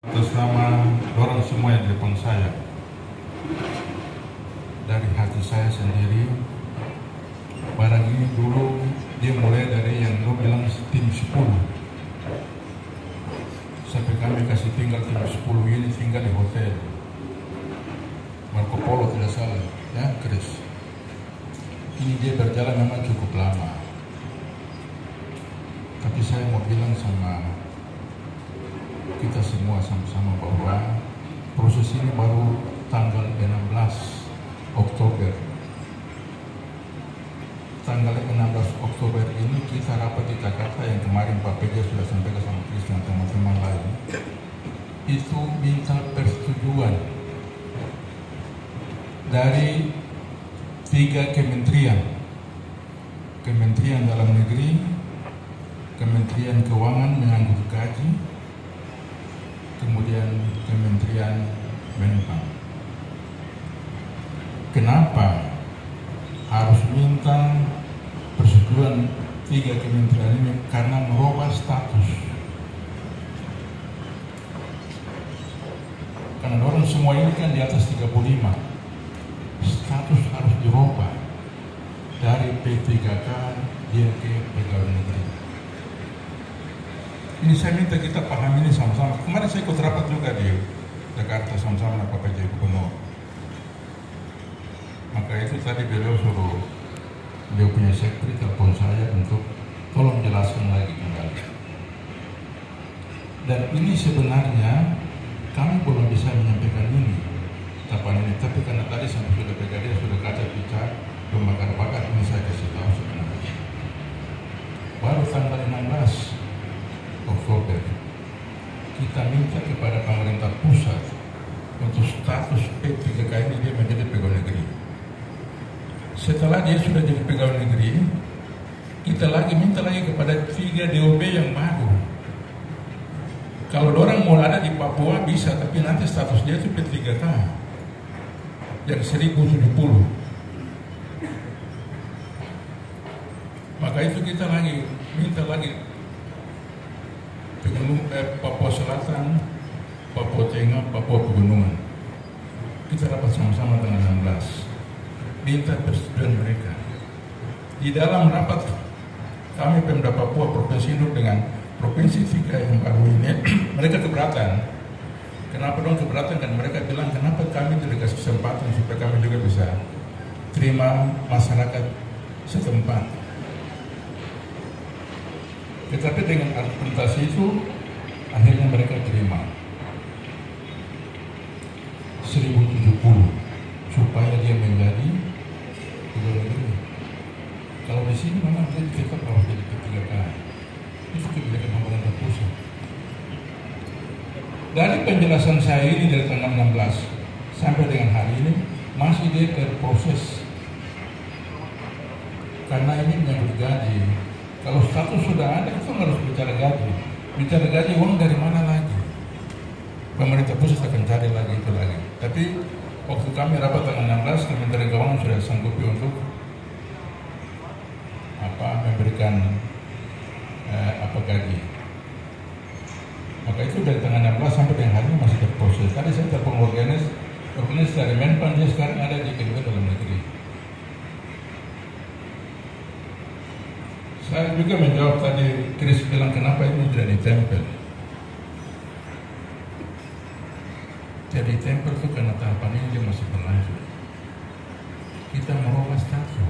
Atas nama orang semua yang di depan saya, dari hati saya sendiri, barang ini dulu dia mulai dari yang lo bilang tim 10, sampai kami kasih tinggal tim 10 ini tinggal di hotel Marco Polo, tidak salah ya Chris. Ini dia berjalan memang cukup lama, tapi saya mau bilang sama kita semua sama-sama bahwa proses ini baru tanggal 16 Oktober. Tanggal 16 Oktober ini kita rapat di Jakarta yang kemarin Pak PJ sudah sampaikan sama Chris dan teman-teman lain. Itu minta persetujuan dari 3 kementerian. Kementerian Dalam Negeri, Kementerian Keuangan menganggut gaji, kemudian Kementerian Menpan. Kenapa harus minta persetujuan 3 kementerian ini? Karena merubah status. Karena orang semua ini kan di atas 35. Status harus dirubah dari P3K dia ke pegawai negeri. Ini saya minta kita paham ini sama-sama. Kemarin saya ikut rapat juga di Jakarta sama-sama dengan Pak PJ Gubernur. Maka itu tadi beliau punya sekretari telepon saya untuk tolong jelaskan lagi kembali. Dan ini sebenarnya kami belum bisa menyampaikan ini, tapi karena tadi sampai sudah PKD sudah kaca bicara pembakar-bakar, ini saya kasih tahu sebenarnya. Baru tanggal 16 Oktober kita minta kepada pemerintah pusat untuk status P3K ini dia menjadi pegawai negeri. Setelah dia sudah jadi pegawai negeri, kita minta lagi kepada 3 DOB yang baru. Kalau orang mau ada di Papua bisa, tapi nanti status dia itu P3K yang 1070. Maka itu kita minta lagi Papua Selatan, Papua Tengah, Papua Pegunungan. Kita rapat sama-sama tanggal 16. Minta persetujuan mereka. Di dalam rapat kami Pemda Papua Provinsi Induk dengan Provinsi 3 yang baru ini, mereka keberatan. Kenapa dong keberatan? Kan mereka bilang kenapa kami tidak kasih kesempatan supaya kami juga bisa terima masyarakat setempat. Tetapi dengan argumentasi itu akhirnya mereka terima 1070 supaya dia menjadi pegawai negeri. Kalau di sini memang dia tetap harus jadi P3K. Itu kebijakan pemerintah pusat. Dari penjelasan saya ini dari tanggal 16 sampai dengan hari ini masih dia berproses. Karena ini menyangkut gaji. Kalau status sudah ada, itu harus bicara gaji. Bicara gaji, uang dari mana lagi? Pemerintah pusat akan cari lagi itu lagi. Tapi waktu kami rapat tanggal 16, Kementerian Keuangan sudah sanggup untuk memberikan gaji. Maka itu dari tanggal 16 sampai dengan hari ini masih berproses. Tadi saya telepon organis dari Menpan, dia sekarang ada di Kementerian Dalam Negeri. Saya juga menjawab tadi, Chris bilang kenapa ini tidak ditempel. Jadi tempel itu karena tahapan ini dia masih berlanjut. Kita merubah status.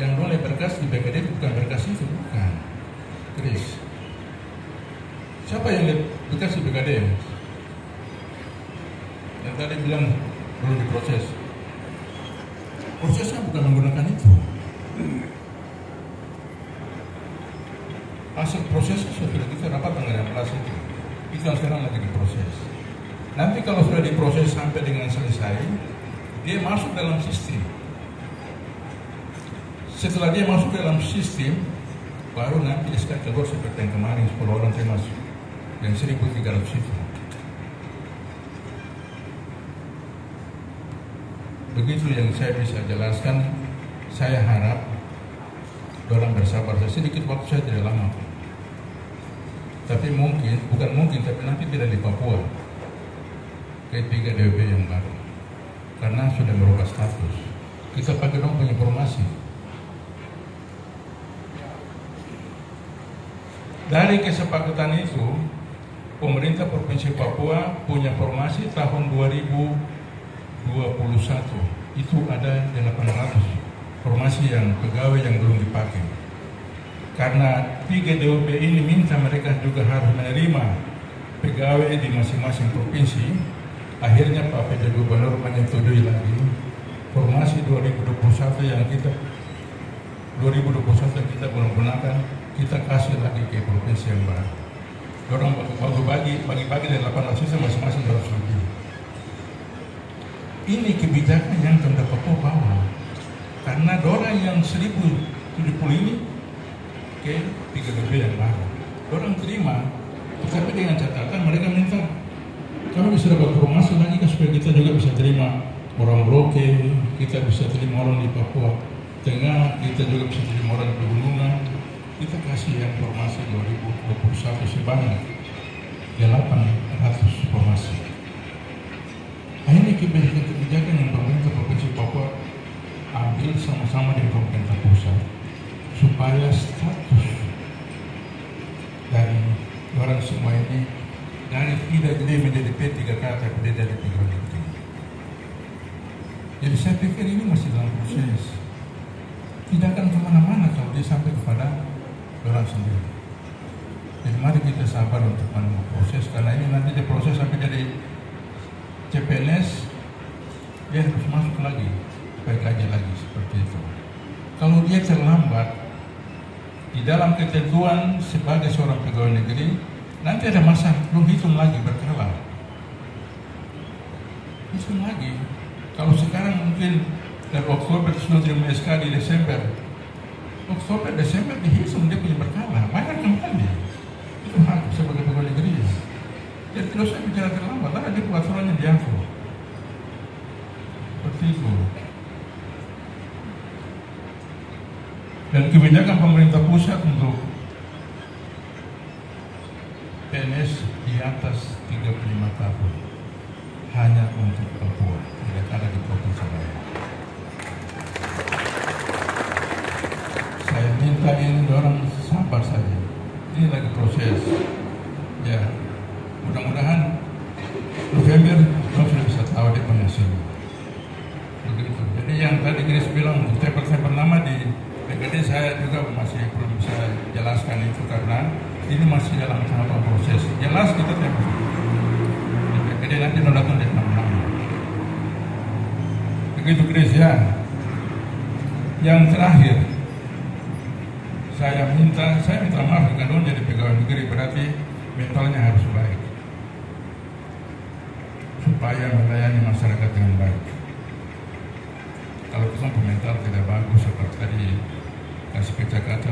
Yang boleh berkas di BKD bukan berkas itu, bukan. Chris, siapa yang lihat berkas di BKD? Yang tadi bilang belum diproses. Prosesnya bukan menggunakan itu. Hasil prosesnya sudah kita rapat tanggal 16 itu. Itu sekarang lagi diproses. Nanti kalau sudah diproses sampai dengan selesai, dia masuk dalam sistem. Setelah dia masuk dalam sistem, baru nanti SK keluar seperti yang kemarin 10 orang termasuk yang 1.300 itu. Begitu yang saya bisa jelaskan. Saya harap orang bersabar. Sedikit waktu saya tidak lama. Tapi bukan mungkin, tapi nanti tidak di Papua ke 3 DWP yang baru, karena sudah merubah status. Kita pakai dong punya informasi. Dari kesepakatan itu, pemerintah Provinsi Papua punya formasi tahun 2021. Itu ada 800 formasi yang pegawai yang belum dipakai. Karena 3 DWP ini minta mereka juga harus menerima pegawai di masing-masing provinsi. Akhirnya Pak PJ Gubernur menyetujui lagi formasi 2021 yang kita belum gunakan, kita kasih lagi ke provinsi yang baru. Orang bagi dari 800 masing-masing 200 lebih. Ini kebijakan yang tanda Papua bawa, karena orang yang 1070 ini ke 3 DWP yang baru, orang terima, tetapi dengan catatan mereka minta kami bisa dapat formasi lagi supaya kita juga bisa terima orang Merauke, kita bisa terima orang di Papua Tengah, kita juga bisa terima orang di pegunungan. Kita kasih yang formasi 2021 sebanyak 800 formasi. Nah, ini kebijakan yang pemerintah Provinsi Papua ambil sama-sama dengan pemerintah pusat supaya status dari orang semua ini dari tidak jadi menjadi P3K tapi dari pegawai negeri. Jadi saya pikir ini masih dalam proses. Tidak akan kemana-mana kalau dia sampai kepada orang sendiri. Jadi mari kita sabar untuk menunggu proses, karena ini nanti dia proses sampai jadi CPNS, dia harus masuk lagi, supaya kaji lagi seperti itu. Kalau dia terlambat di dalam ketentuan sebagai seorang pegawai negeri, nanti ada masa belum hitung lagi berkala. Hitung lagi. Kalau sekarang mungkin dari Oktober sudah terima SK di Desember, Oktober, Desember dihitung dia punya berkala, bayar kembali. Itu hak sebagai pegawai negeri. Jadi tidak usah bicara terlambat, karena dia peraturannya diatur. Seperti itu. Dan kebijakan pemerintah pusat untuk PNS di atas 35 tahun hanya untuk Papua, tidak ada di provinsi lain. Saya minta ini orang sabar saja. Ini lagi proses. Ya, mudah-mudahan November kita sudah bisa tahu dia hasil. Begitu. Jadi yang tadi Chris bilang step-step nama di PKD saya juga masih belum bisa jelaskan itu karena ini masih dalam tahapan proses. Jelas kita tembak. Di PKD nanti datang di 6 nama. Begitu Chris ya. Yang terakhir, saya minta maaf kalau jadi pegawai negeri, berarti mentalnya harus baik supaya melayani masyarakat dengan baik. Kalau kita mental tidak bagus seperti tadi kasih kata-kata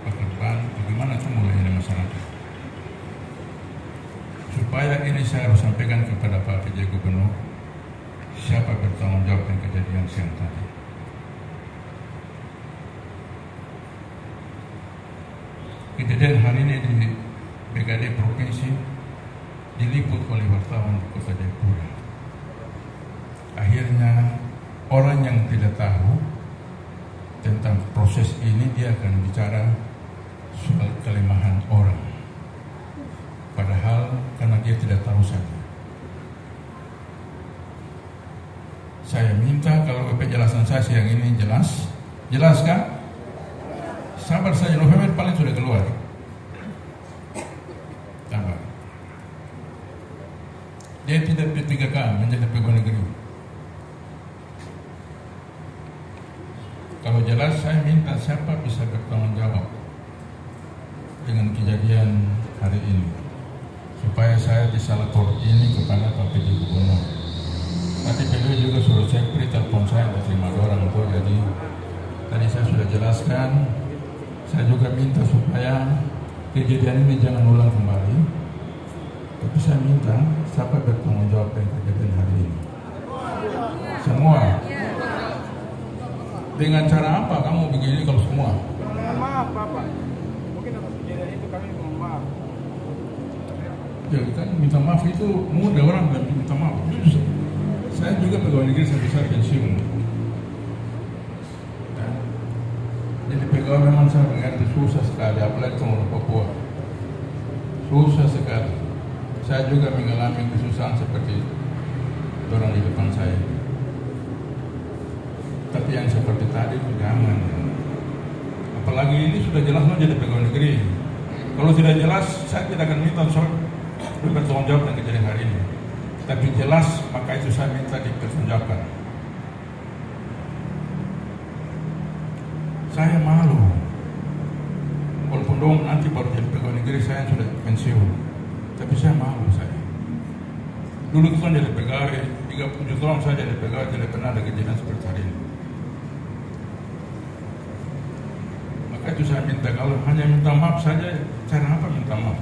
pekerjaan, bagaimana itu melayani masyarakat? Supaya ini saya harus sampaikan kepada Pak PJ Gubernur, siapa bertanggung jawab dengan kejadian siang tadi. Kejadian hari ini di BKD Provinsi diliput oleh wartawan di Kota Jayapura. Akhirnya orang yang tidak tahu tentang proses ini dia akan bicara soal kelemahan orang. Padahal karena dia tidak tahu saja. Saya minta kalau penjelasan saya siang ini jelas kan? Sabar saja, November paling sudah keluar. Sabar. Dia tidak P3K menjadi pegawai negeri. Kalau jelas saya minta siapa bisa bertanggung jawab dengan kejadian hari ini, supaya saya bisa lapor ini kepada Pak PJ Gubernur. Tadi PJ juga suruh cek telepon saya untuk terima orang itu, jadi tadi saya sudah jelaskan. Saya juga minta supaya kejadian ini jangan ulang kembali. Tapi saya minta siapa bertanggung jawab dengan kejadian hari ini. Semua. Dengan cara apa kamu begini kalau semua? Mohon maaf Bapak. Mungkin atas kejadian itu kami mohon maaf. Ya kita minta maaf itu mudah, orang bilang minta maaf. Saya juga pegawai negeri sampai saya pensiun. Ya. Jadi pegawai memang saya mengerti susah sekali, apalagi orang Papua. Susah sekali. Saya juga mengalami kesusahan seperti orang di depan saya. Tapi yang seperti tadi itu jangan. Apalagi ini sudah jelas mau jadi pegawai negeri. Kalau tidak jelas, saya tidak akan minta soal bertanggung jawab dengan kejadian hari ini. Tapi jelas, maka itu saya minta dipertanggungjawabkan. Saya malu. Walaupun dong nanti baru jadi pegawai negeri, saya sudah pensiun. Tapi saya malu saya. Dulu itu kan jadi pegawai, 37 tahun saya jadi pegawai, tidak pernah ada kejadian seperti hari ini. Maka itu saya minta, kalau hanya minta maaf saja, cara apa minta maaf?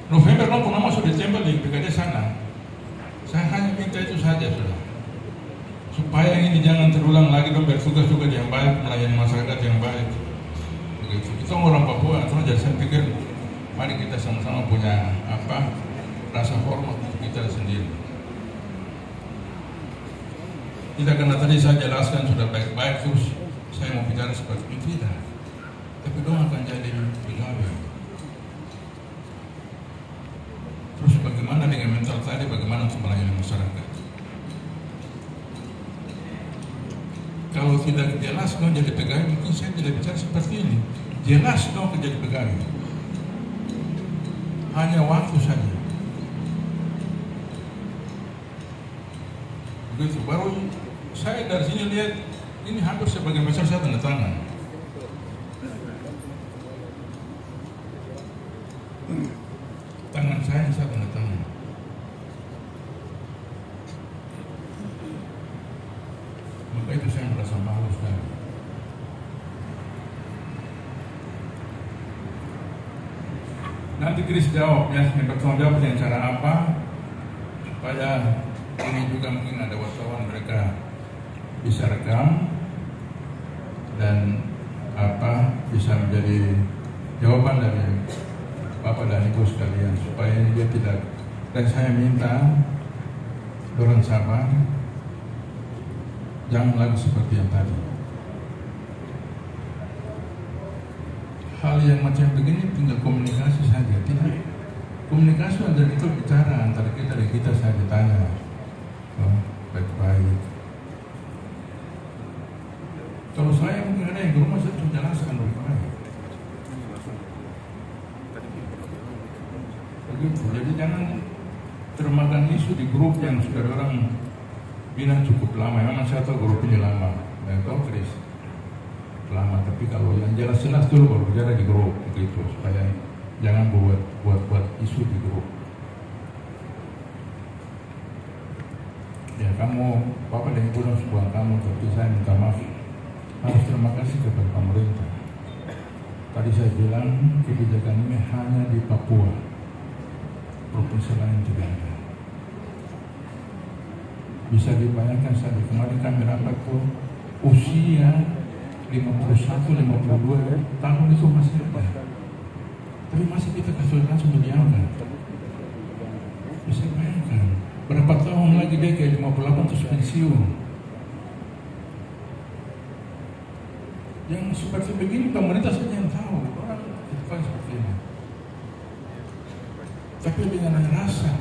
November maupun nama sudah ditempel di PKD sana. Saya hanya minta itu saja sudah. Supaya ini jangan terulang lagi dong, bertugas juga yang baik, melayani masyarakat yang baik. Begitu. Kita orang Papua, jadi saya pikir, mari kita sama-sama punya rasa hormat untuk kita sendiri. Tidak karena tadi saya jelaskan sudah baik-baik terus saya mau bicara seperti itu, tidak. Tapi dong akan jadi pegawai. Terus bagaimana dengan mental tadi, bagaimana untuk melayani masyarakat? Kalau tidak jelas dong jadi pegawai, mungkin saya tidak bicara seperti ini. Jelas dong jadi pegawai. Hanya waktu saja. Begitu, baru saya dari sini lihat ini hampir sebagian besar saya tanda tangan. Tangan saya tanda tangan. Maka itu saya merasa malu sekali. Nanti Chris jawab ya, bertanggung jawab dengan cara apa supaya ini juga mungkin ada wartawan mereka bisa rekam dan bisa menjadi jawaban dari Bapak dan Ibu sekalian supaya ini dia tidak. Dan saya minta orang sabar, jangan lagi seperti yang tadi. Hal yang macam begini tinggal komunikasi saja, tidak komunikasi dan itu bicara antara kita dan kita saya ditanya baik-baik. Kalau saya mungkin ada yang di rumah saya sudah jelaskan baik-baik. Begitu, jadi jangan termakan isu di grup yang sudah orang bina cukup lama. Memang saya tahu grup ini lama, dan tahu Chris lama. Tapi kalau yang jelas-jelas dulu baru bicara di grup begitu, supaya jangan buat isu di grup. Ya kamu, Bapak dan Ibu harus buang kamu, tapi saya minta maaf. Harus terima kasih kepada pemerintah. Tadi saya bilang kebijakan ini hanya di Papua, provinsi lain tidak ada. Bisa dibayangkan saja kemarin kami rapat tuh usia 51-52 tahun itu masih ada, tapi masih kita kasih langsung diangkat. Bisa bayangkan berapa tahun lagi dia kayak 58 terus pensiun. Yang seperti begini pemerintah saja yang tahu, orang bukan seperti ini. Tapi dengan rasa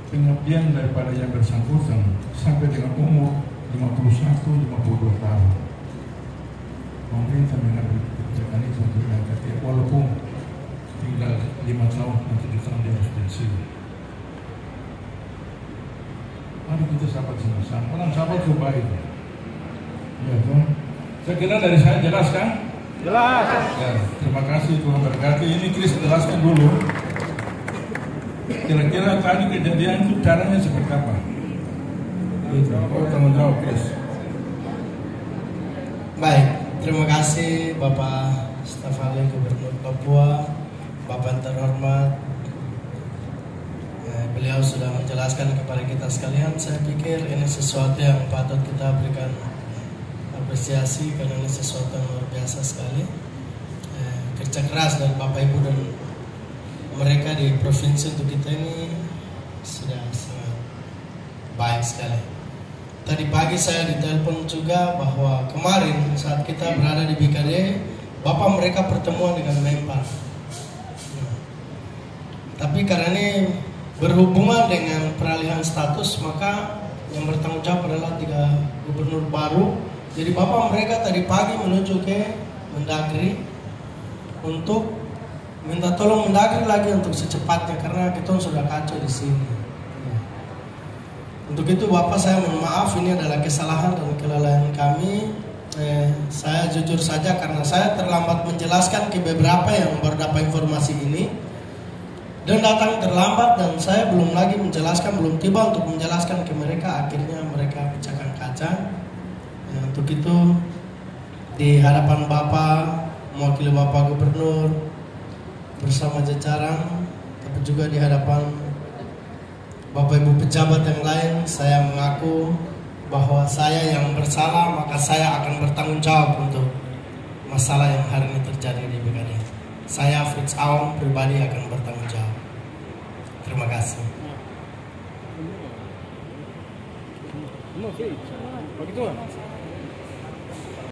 pengabdian daripada yang bersangkutan sampai dengan umur 51-52 tahun, pemerintah mengambil kebijakan itu untuk mengangkat dia, walaupun tinggal 5 tahun nanti di tahun dia harus pensiun. Mari kita sahabat sama-sama. Orang sahabat itu baik. Ya, Tuhan. Saya kira dari saya jelas kan? Jelas. Ya, terima kasih Tuhan berkati. Ini Chris jelaskan dulu. Kira-kira tadi kejadian itu caranya seperti apa? Oh, tanggung jawab Chris. Baik, terima kasih Bapak Staf Ahli Gubernur Papua, Bapak terhormat. Beliau sudah menjelaskan kepada kita sekalian. Saya pikir ini sesuatu yang patut kita berikan apresiasi karena ini sesuatu yang luar biasa sekali. kerja keras dari Bapak Ibu dan mereka di provinsi untuk kita ini sudah sangat baik sekali. Tadi pagi saya ditelepon juga bahwa kemarin saat kita berada di BKD, Bapak mereka pertemuan dengan Menpan. Tapi karena ini berhubungan dengan peralihan status, maka yang bertanggung jawab adalah 3 gubernur baru. Jadi Bapak mereka tadi pagi menuju ke Mendagri untuk minta tolong Mendagri lagi untuk secepatnya karena kita sudah kacau di sini. Untuk itu Bapak saya mohon maaf, ini adalah kesalahan dan kelalaian kami. Saya jujur saja karena saya terlambat menjelaskan ke beberapa yang baru dapat informasi ini dan datang terlambat, dan saya belum lagi menjelaskan, belum tiba untuk menjelaskan ke mereka. Akhirnya mereka pecahkan kaca. Untuk itu di hadapan Bapak, mewakili Bapak Gubernur bersama jajaran, tapi juga di hadapan Bapak Ibu pejabat yang lain, saya mengaku bahwa saya yang bersalah, maka saya akan bertanggung jawab untuk masalah yang hari ini terjadi di BKD. Saya Fritz Aung pribadi akan bertanggung jawab. Terima kasih. Begitu.